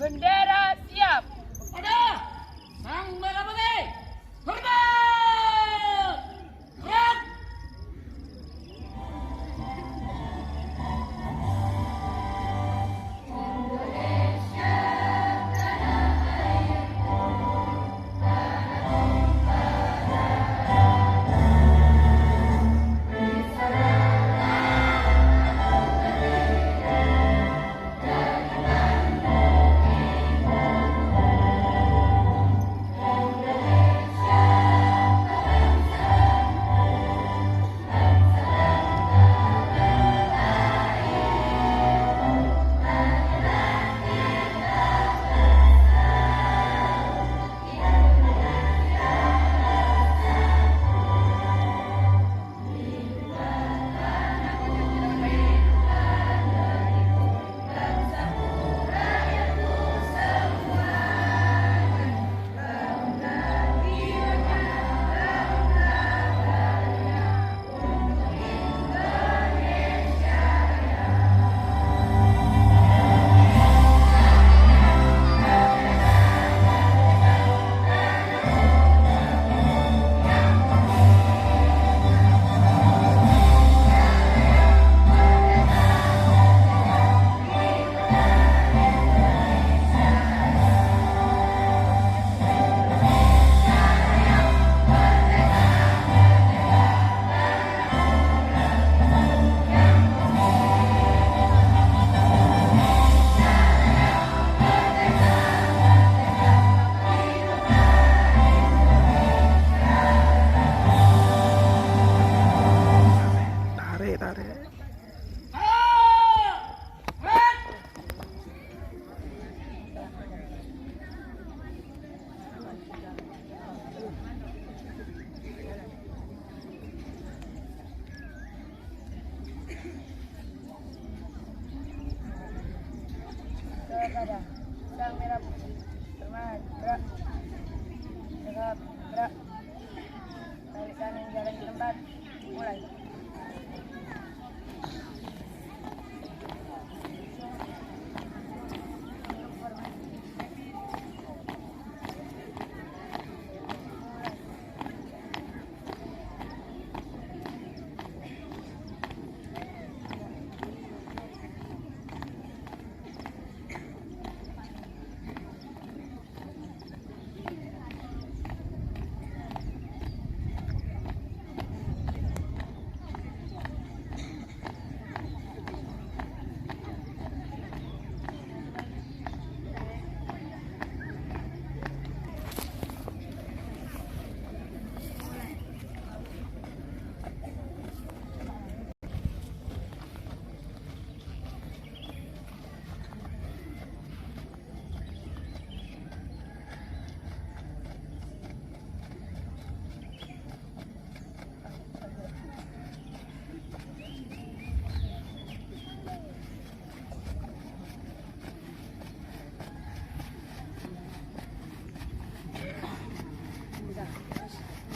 Bendera siap. Pada sang merah putih. Hormat. Gerak. Kepada sang merah putih. Hormat. Gerak. Gerak. Gerak. Tarik kanan jalan di tempat. Mulai.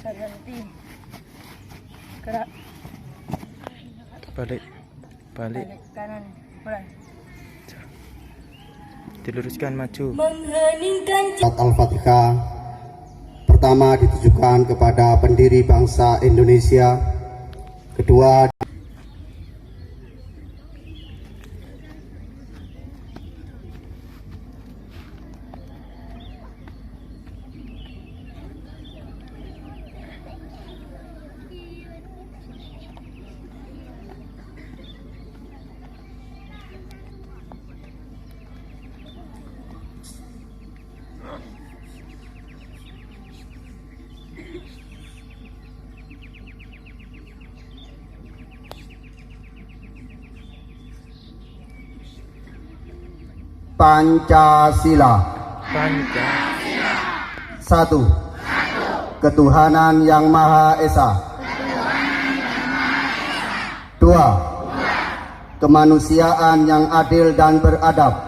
Berhenti. Gerak. Balik Balik kanan. Mulai. diluruskan maju. Surat Al-Fatihah pertama ditujukan kepada pendiri bangsa Indonesia, kedua Pancasila. Satu, ketuhanan yang Maha Esa. Dua, kemanusiaan yang adil dan beradab.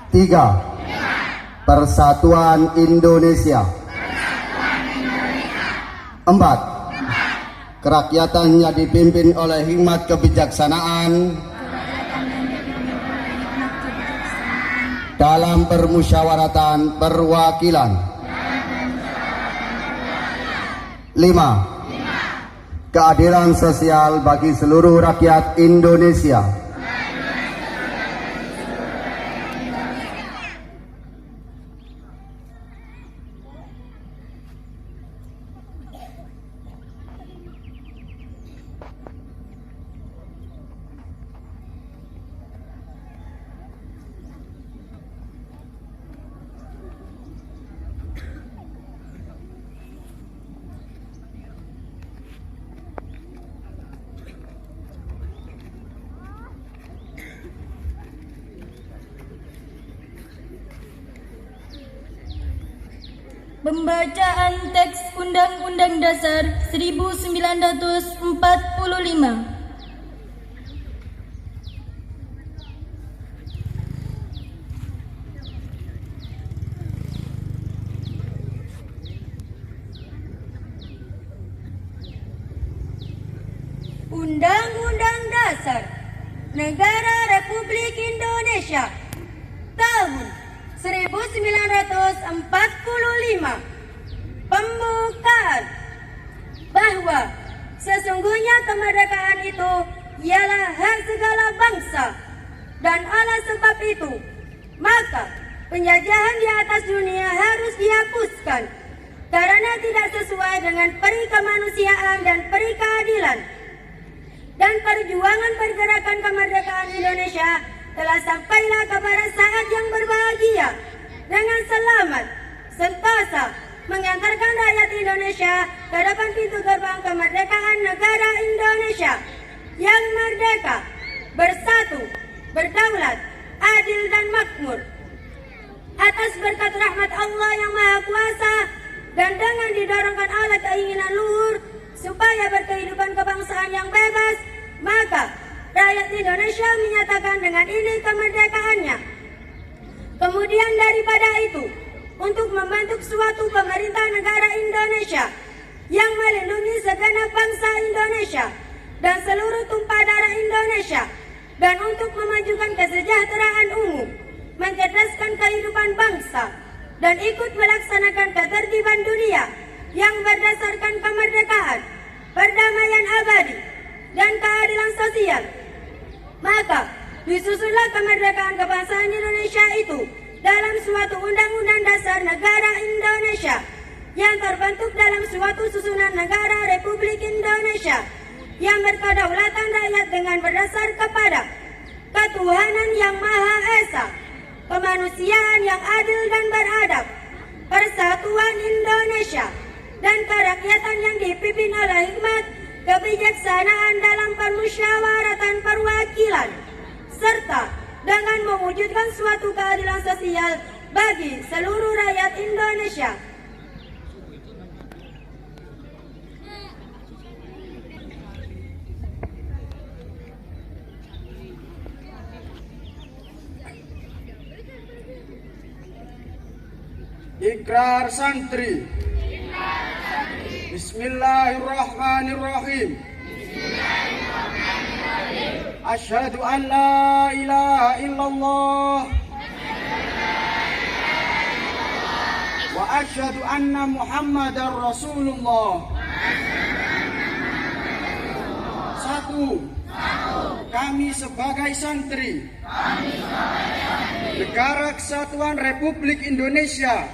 Tiga, persatuan Indonesia. Empat, kerakyatan yang dipimpin oleh hikmat kebijaksanaan. dalam permusyawaratan perwakilan. 5. Keadilan sosial bagi seluruh rakyat Indonesia. Pembacaan teks Undang-Undang Dasar 1945. Undang-Undang Dasar Negara Republik Indonesia tahun 1945. Pembukaan. Bahwa sesungguhnya kemerdekaan itu ialah hak segala bangsa, dan oleh sebab itu maka penjajahan di atas dunia harus dihapuskan karena tidak sesuai dengan peri kemanusiaan dan peri keadilan. Dan perjuangan pergerakan kemerdekaan Indonesia telah sampailah kepada saat yang berbahagia dengan selamat sentosa mengantarkan rakyat Indonesia ke depan pintu gerbang kemerdekaan negara Indonesia yang merdeka, bersatu, berdaulat, adil dan makmur. Atas berkat rahmat Allah yang Maha Kuasa dan dengan didorongkan oleh keinginan luhur supaya berkehidupan kebangsaan yang bebas, maka rakyat Indonesia menyatakan dengan ini kemerdekaannya. Kemudian daripada itu, untuk membentuk suatu pemerintah negara Indonesia yang melindungi segenap bangsa Indonesia dan seluruh tumpah darah Indonesia, dan untuk memajukan kesejahteraan umum, mencerdaskan kehidupan bangsa, dan ikut melaksanakan ketertiban dunia yang berdasarkan kemerdekaan, perdamaian abadi, dan keadilan sosial. Maka disusunlah kemerdekaan kebangsaan Indonesia itu dalam suatu undang-undang dasar negara Indonesia yang terbentuk dalam suatu susunan negara Republik Indonesia yang berkedaulatan rakyat dengan berdasar kepada ketuhanan yang Maha Esa, kemanusiaan yang adil dan beradab, persatuan Indonesia, dan kerakyatan yang dipimpin oleh hikmat, kebijaksanaan dalam permusyawaratan perwakilan, serta dengan mewujudkan suatu keadilan sosial bagi seluruh rakyat Indonesia. Ikrar santri. Bismillahirrahmanirrahim. Asyhadu an la ilaha illallah wa asyhadu anna Muhammadar Rasulullah. 1. Kami sebagai santri Negara Kesatuan Republik Indonesia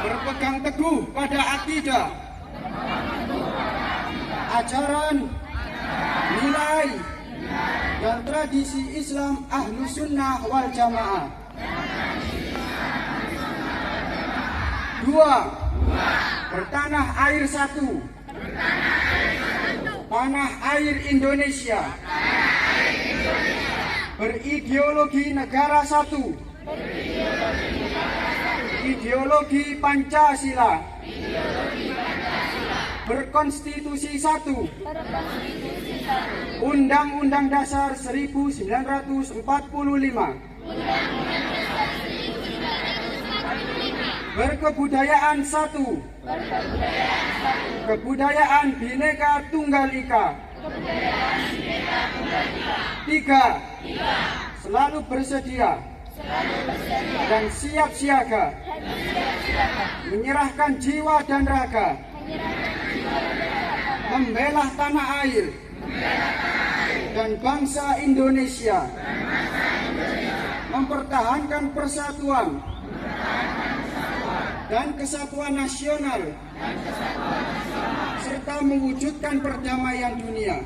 berpegang teguh pada akidah, ajaran, nilai, dan tradisi Islam Ahlus Sunnah wal Jamaah. 2. Bertanah air satu, tanah air Indonesia, berideologi negara satu, ideologi Pancasila, berkonstitusi satu, Undang-Undang Dasar 1945, berkebudayaan satu, kebudayaan Bhinneka Tunggal Ika. 3. selalu bersedia dan siap siaga menyerahkan jiwa dan raga membela tanah air dan bangsa Indonesia, mempertahankan persatuan dan kesatuan nasional, serta mewujudkan perdamaian dunia.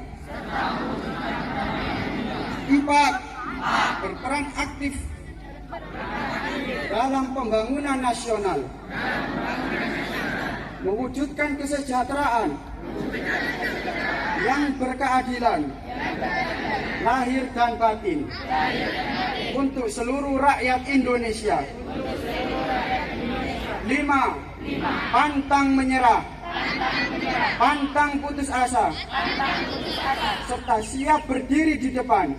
4. Berperan aktif dalam pembangunan nasional, mewujudkan kesejahteraan yang berkeadilan lahir dan batin untuk seluruh rakyat Indonesia. 5. Pantang menyerah, pantang putus asa, serta siap berdiri di depan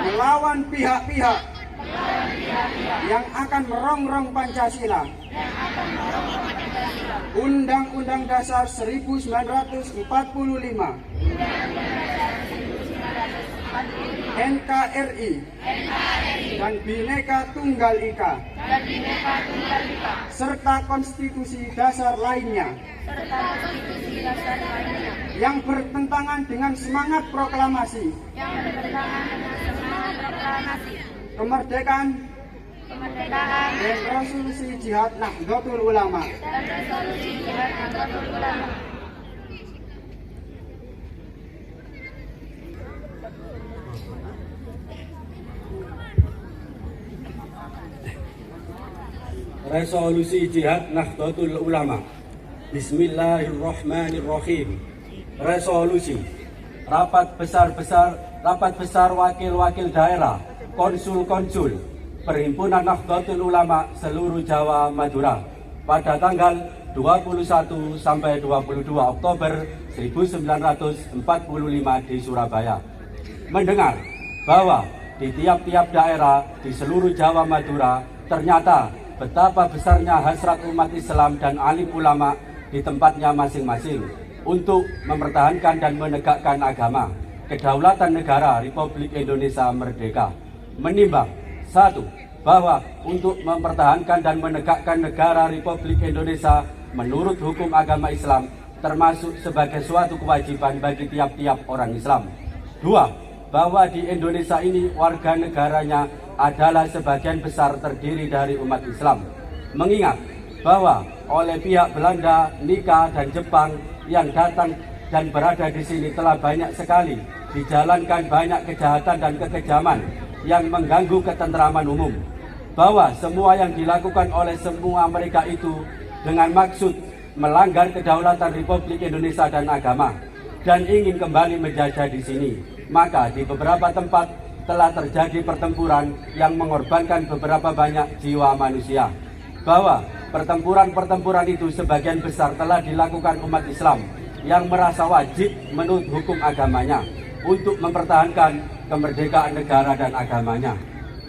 melawan pihak-pihak yang akan merongrong Pancasila, Undang-Undang Dasar 1945, NKRI, dan Bhinneka Tunggal Ika, serta konstitusi dasar lainnya yang bertentangan dengan semangat proklamasi kemerdekaan dan resolusi Jihad Nahdlatul Ulama. Resolusi Jihad Nahdlatul Ulama. Bismillahirrahmanirrahim. Resolusi rapat besar wakil-wakil daerah, konsul-konsul Perhimpunan Nahdlatul Ulama seluruh Jawa Madura pada tanggal 21 sampai 22 Oktober 1945 di Surabaya. Mendengar bahwa di tiap-tiap daerah di seluruh Jawa Madura ternyata betapa besarnya hasrat umat Islam dan alim ulama di tempatnya masing-masing untuk mempertahankan dan menegakkan agama, kedaulatan negara Republik Indonesia merdeka. Menimbang 1. Bahwa untuk mempertahankan dan menegakkan negara Republik Indonesia menurut hukum agama Islam termasuk sebagai suatu kewajiban bagi tiap-tiap orang Islam. 2. Bahwa di Indonesia ini warga negaranya adalah sebagian besar terdiri dari umat Islam. Mengingat bahwa oleh pihak Belanda, Nika, dan Jepang yang datang dan berada di sini telah banyak sekali dijalankan banyak kejahatan dan kekejaman yang mengganggu ketentraman umum. Bahwa semua yang dilakukan oleh semua mereka itu dengan maksud melanggar kedaulatan Republik Indonesia dan agama dan ingin kembali menjajah di sini. Maka di beberapa tempat telah terjadi pertempuran yang mengorbankan beberapa banyak jiwa manusia. Bahwa pertempuran itu sebagian besar telah dilakukan umat Islam yang merasa wajib menurut hukum agamanya untuk mempertahankan kemerdekaan negara dan agamanya.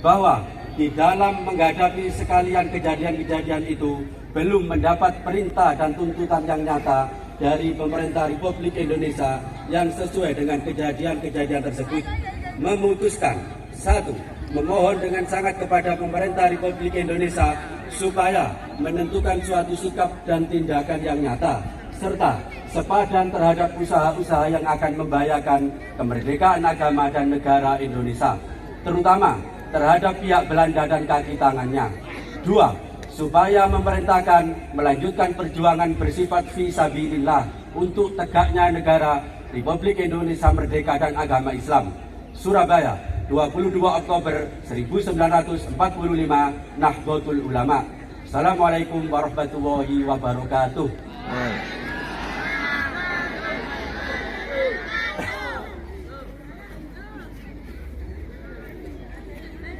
Bahwa di dalam menghadapi sekalian kejadian-kejadian itu belum mendapat perintah dan tuntutan yang nyata dari pemerintah Republik Indonesia yang sesuai dengan kejadian-kejadian tersebut, memutuskan 1. Memohon dengan sangat kepada pemerintah Republik Indonesia supaya menentukan suatu sikap dan tindakan yang nyata serta sepadan terhadap usaha-usaha yang akan membahayakan kemerdekaan agama dan negara Indonesia, terutama terhadap pihak Belanda dan kaki tangannya. 2. Supaya memerintahkan melanjutkan perjuangan bersifat fisabilillah untuk tegaknya negara Republik Indonesia merdeka dan agama Islam. Surabaya, 22 Oktober 1945, Nahdlatul Ulama. Assalamualaikum warahmatullahi wabarakatuh.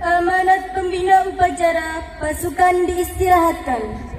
Amanat pembina upacara pasukan diistirahatkan.